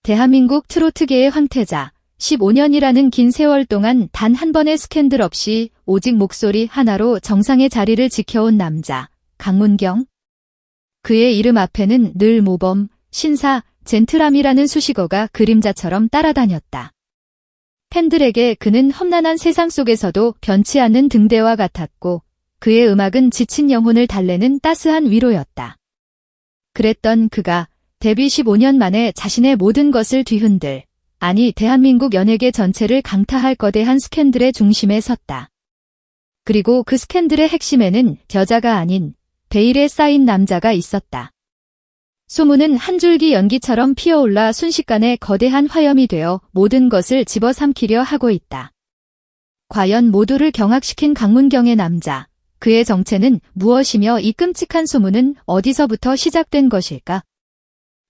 대한민국 트로트계의 황태자, 15년이라는 긴 세월 동안 단 한 번의 스캔들 없이 오직 목소리 하나로 정상의 자리를 지켜온 남자, 강문경. 그의 이름 앞에는 늘 모범, 신사, 젠틀함이라는 수식어가 그림자처럼 따라다녔다. 팬들에게 그는 험난한 세상 속에서도 변치 않는 등대와 같았고 그의 음악은 지친 영혼을 달래는 따스한 위로였다. 그랬던 그가 데뷔 15년 만에 자신의 모든 것을 뒤흔들, 아니 대한민국 연예계 전체를 강타할 거대한 스캔들의 중심에 섰다. 그리고 그 스캔들의 핵심에는 여자가 아닌 베일에 쌓인 남자가 있었다. 소문은 한 줄기 연기처럼 피어올라 순식간에 거대한 화염이 되어 모든 것을 집어삼키려 하고 있다. 과연 모두를 경악시킨 강문경의 남자, 그의 정체는 무엇이며 이 끔찍한 소문은 어디서부터 시작된 것일까?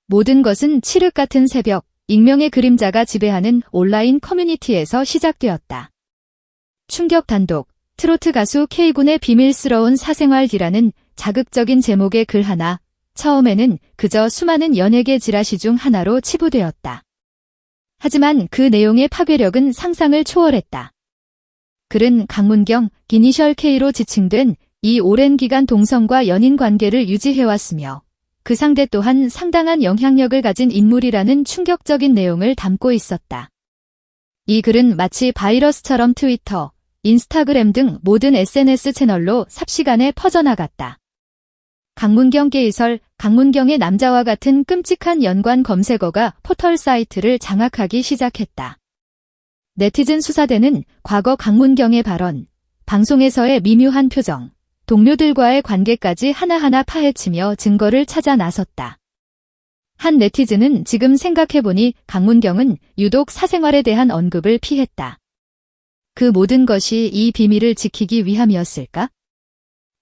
모든 것은 칠흑 같은 새벽, 익명의 그림자가 지배하는 온라인 커뮤니티에서 시작되었다. 충격 단독, 트로트 가수 K군의 비밀스러운 사생활이라는 자극적인 제목의 글 하나, 처음에는 그저 수많은 연예계 지라시 중 하나로 치부되었다. 하지만 그 내용의 파괴력은 상상을 초월했다. 글은 강문경, 이니셜 K로 지칭된 이 오랜 기간 동성과 연인 관계를 유지해왔으며 그 상대 또한 상당한 영향력을 가진 인물이라는 충격적인 내용을 담고 있었다. 이 글은 마치 바이러스처럼 트위터, 인스타그램 등 모든 SNS 채널로 삽시간에 퍼져나갔다. 강문경 게이설, 강문경의 남자와 같은 끔찍한 연관 검색어가 포털 사이트를 장악하기 시작했다. 네티즌 수사대는 과거 강문경의 발언, 방송에서의 미묘한 표정, 동료들과의 관계까지 하나하나 파헤치며 증거를 찾아 나섰다. 한 네티즌은 지금 생각해보니 강문경은 유독 사생활에 대한 언급을 피했다. 그 모든 것이 이 비밀을 지키기 위함이었을까?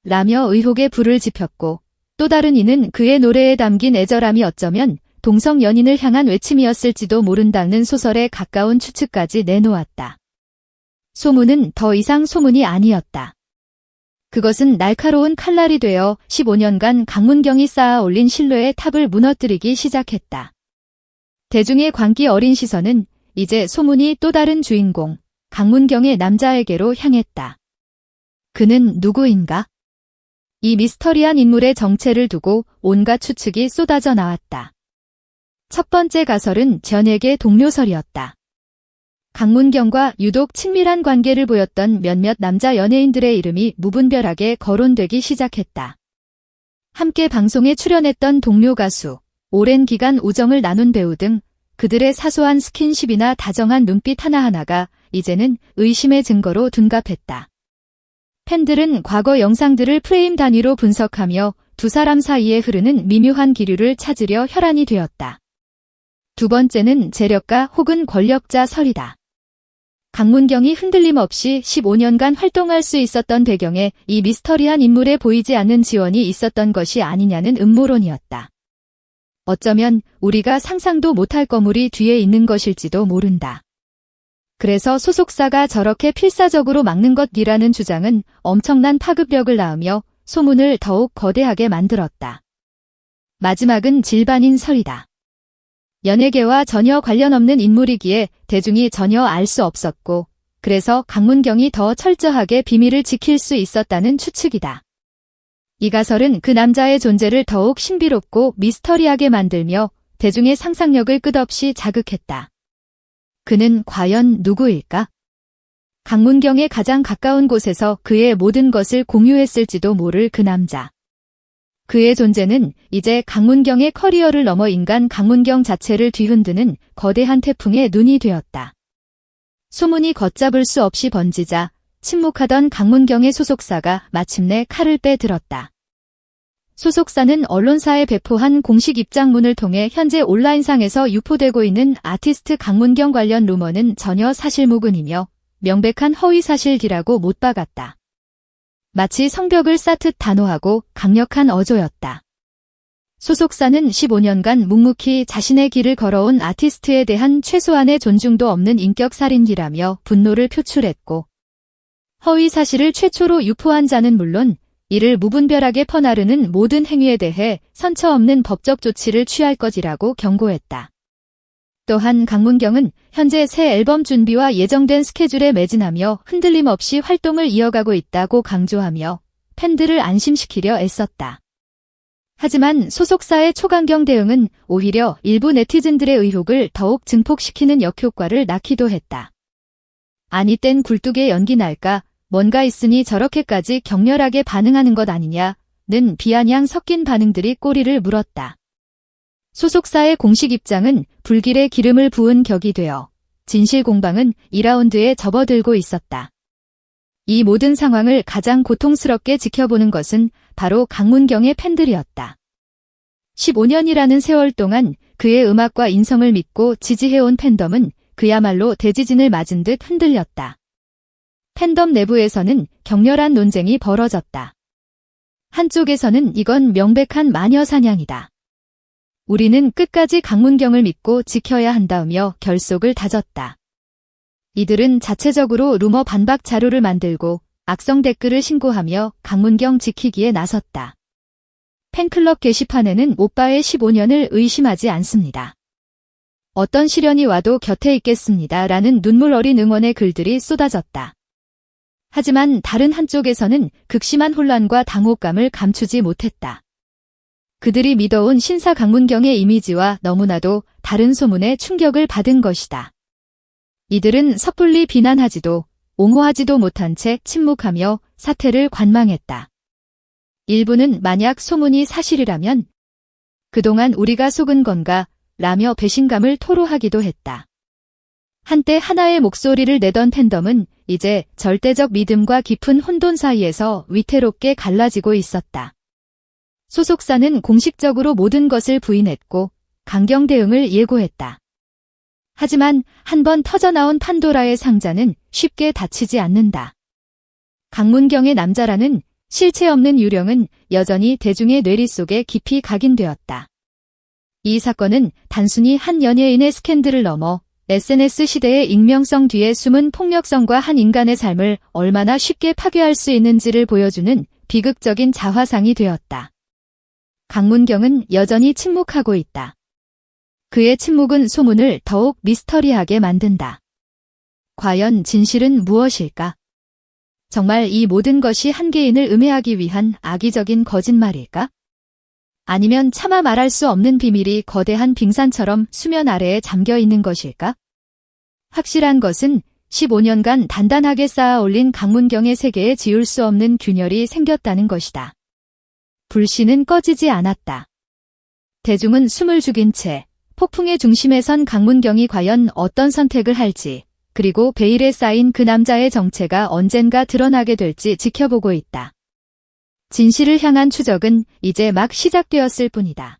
라며 의혹의 불을 지폈고 또 다른 이는 그의 노래에 담긴 애절함이 어쩌면 동성 연인을 향한 외침이었을지도 모른다는 소설에 가까운 추측까지 내놓았다. 소문은 더 이상 소문이 아니었다. 그것은 날카로운 칼날이 되어 15년간 강문경이 쌓아 올린 신뢰의 탑을 무너뜨리기 시작했다. 대중의 광기 어린 시선은 이제 소문이 또 다른 주인공, 강문경의 남자에게로 향했다. 그는 누구인가? 이 미스터리한 인물의 정체를 두고 온갖 추측이 쏟아져 나왔다. 첫 번째 가설은 전예계 동료설이었다. 강문경과 유독 친밀한 관계를 보였던 몇몇 남자 연예인들의 이름이 무분별하게 거론되기 시작했다. 함께 방송에 출연했던 동료 가수, 오랜 기간 우정을 나눈 배우 등 그들의 사소한 스킨십이나 다정한 눈빛 하나하나가 이제는 의심의 증거로 둔갑했다. 팬들은 과거 영상들을 프레임 단위로 분석하며 두 사람 사이에 흐르는 미묘한 기류를 찾으려 혈안이 되었다. 두 번째는 재력가 혹은 권력자 설이다. 강문경이 흔들림 없이 15년간 활동할 수 있었던 배경에 이 미스터리한 인물에 보이지 않는 지원이 있었던 것이 아니냐는 음모론이었다. 어쩌면 우리가 상상도 못할 거물이 뒤에 있는 것일지도 모른다. 그래서 소속사가 저렇게 필사적으로 막는 것이라는 주장은 엄청난 파급력을 낳으며 소문을 더욱 거대하게 만들었다. 마지막은 질반인 설이다. 연예계와 전혀 관련 없는 인물이기에 대중이 전혀 알 수 없었고 그래서 강문경이 더 철저하게 비밀을 지킬 수 있었다는 추측이다. 이 가설은 그 남자의 존재를 더욱 신비롭고 미스터리하게 만들며 대중의 상상력을 끝없이 자극했다. 그는 과연 누구일까? 강문경의 가장 가까운 곳에서 그의 모든 것을 공유했을지도 모를 그 남자. 그의 존재는 이제 강문경의 커리어를 넘어 인간 강문경 자체를 뒤흔드는 거대한 태풍의 눈이 되었다. 소문이 걷잡을 수 없이 번지자 침묵하던 강문경의 소속사가 마침내 칼을 빼들었다. 소속사는 언론사에 배포한 공식 입장문을 통해 현재 온라인상에서 유포되고 있는 아티스트 강문경 관련 루머는 전혀 사실무근이며 명백한 허위사실이라고 못 박았다. 마치 성벽을 쌓듯 단호하고 강력한 어조였다. 소속사는 15년간 묵묵히 자신의 길을 걸어온 아티스트에 대한 최소한의 존중도 없는 인격살인이라며 분노를 표출했고 허위 사실을 최초로 유포한 자는 물론 이를 무분별하게 퍼나르는 모든 행위에 대해 선처 없는 법적 조치를 취할 것이라고 경고했다. 또한 강문경은 현재 새 앨범 준비와 예정된 스케줄에 매진하며 흔들림 없이 활동을 이어가고 있다고 강조하며 팬들을 안심시키려 애썼다. 하지만 소속사의 초강경 대응은 오히려 일부 네티즌들의 의혹을 더욱 증폭시키는 역효과를 낳기도 했다. 아니 땐 굴뚝에 연기 날까? 뭔가 있으니 저렇게까지 격렬하게 반응하는 것 아니냐는 비아냥 섞인 반응들이 꼬리를 물었다. 소속사의 공식 입장은 불길에 기름을 부은 격이 되어 진실 공방은 2라운드에 접어들고 있었다. 이 모든 상황을 가장 고통스럽게 지켜보는 것은 바로 강문경의 팬들이었다. 15년이라는 세월 동안 그의 음악과 인성을 믿고 지지해온 팬덤은 그야말로 대지진을 맞은 듯 흔들렸다. 팬덤 내부에서는 격렬한 논쟁이 벌어졌다. 한쪽에서는 이건 명백한 마녀 사냥이다. 우리는 끝까지 강문경을 믿고 지켜야 한다며 결속을 다졌다. 이들은 자체적으로 루머 반박 자료를 만들고 악성 댓글을 신고하며 강문경 지키기에 나섰다. 팬클럽 게시판에는 오빠의 15년을 의심하지 않습니다. 어떤 시련이 와도 곁에 있겠습니다. 라는 눈물 어린 응원의 글들이 쏟아졌다. 하지만 다른 한쪽에서는 극심한 혼란과 당혹감을 감추지 못했다. 그들이 믿어온 신사 강문경의 이미지와 너무나도 다른 소문에 충격을 받은 것이다. 이들은 섣불리 비난하지도 옹호하지도 못한 채 침묵하며 사태를 관망했다. 일부는 만약 소문이 사실이라면 그동안 우리가 속은 건가 라며 배신감을 토로하기도 했다. 한때 하나의 목소리를 내던 팬덤은 이제 절대적 믿음과 깊은 혼돈 사이에서 위태롭게 갈라지고 있었다. 소속사는 공식적으로 모든 것을 부인했고 강경 대응을 예고했다. 하지만 한번 터져나온 판도라의 상자는 쉽게 닫히지 않는다. 강문경의 남자라는 실체 없는 유령은 여전히 대중의 뇌리 속에 깊이 각인되었다. 이 사건은 단순히 한 연예인의 스캔들을 넘어 SNS 시대의 익명성 뒤에 숨은 폭력성과 한 인간의 삶을 얼마나 쉽게 파괴할 수 있는지를 보여주는 비극적인 자화상이 되었다. 강문경은 여전히 침묵하고 있다. 그의 침묵은 소문을 더욱 미스터리하게 만든다. 과연 진실은 무엇일까? 정말 이 모든 것이 한 개인을 음해하기 위한 악의적인 거짓말일까? 아니면 차마 말할 수 없는 비밀이 거대한 빙산처럼 수면 아래에 잠겨 있는 것일까? 확실한 것은 15년간 단단하게 쌓아 올린 강문경의 세계에 지울 수 없는 균열이 생겼다는 것이다. 불씨는 꺼지지 않았다. 대중은 숨을 죽인 채 폭풍의 중심에 선 강문경이 과연 어떤 선택을 할지, 그리고 베일에 쌓인 그 남자의 정체가 언젠가 드러나게 될지 지켜보고 있다. 진실을 향한 추적은 이제 막 시작되었을 뿐이다.